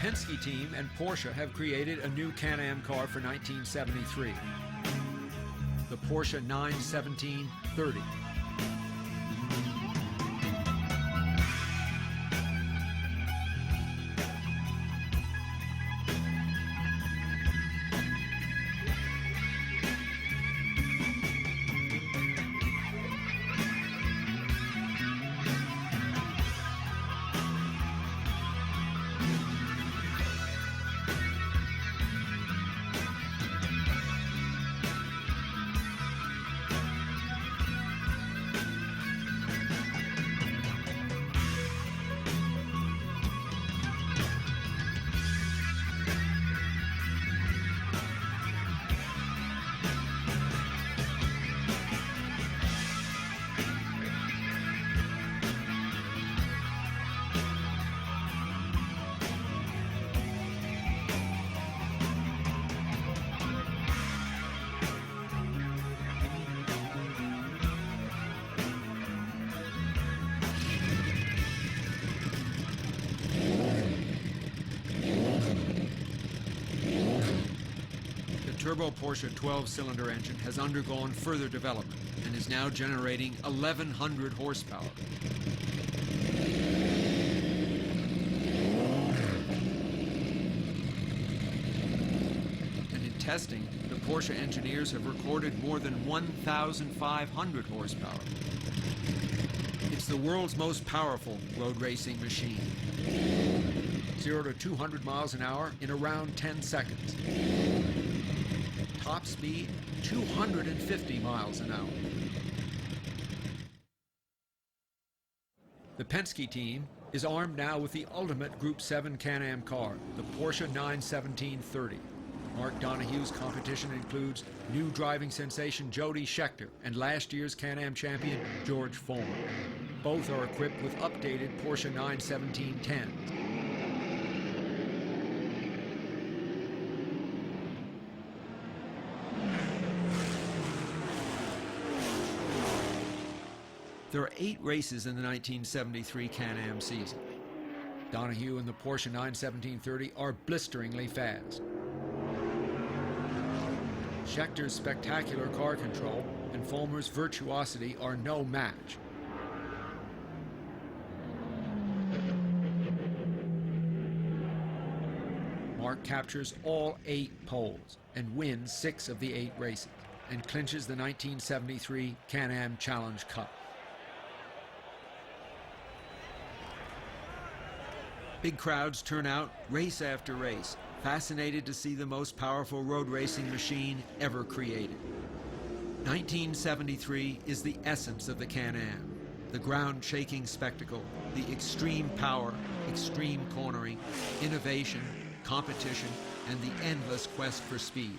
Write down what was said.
Penske team and Porsche have created a new Can-Am car for 1973, the Porsche 917-30. The turbo Porsche 12-cylinder engine has undergone further development and is now generating 1,100 horsepower. And in testing, the Porsche engineers have recorded more than 1,500 horsepower. It's the world's most powerful road racing machine. 0 to 200 miles an hour in around 10 seconds. Top speed, 250 miles an hour. The Penske team is armed now with the ultimate Group 7 Can-Am car, the Porsche 917-30. Mark Donohue's competition includes new driving sensation Jody Scheckter and last year's Can-Am champion George Foreman. Both are equipped with updated Porsche 917-10s. There are 8 races in the 1973 Can-Am season. Donohue and the Porsche 917-30 are blisteringly fast. Schechter's spectacular car control and Fulmer's virtuosity are no match. Mark captures all 8 poles and wins 6 of the 8 races and clinches the 1973 Can-Am Challenge Cup. Big crowds turn out race after race, fascinated to see the most powerful road racing machine ever created. 1973 is the essence of the Can-Am, the ground-shaking spectacle, the extreme power, extreme cornering, innovation, competition, and the endless quest for speed.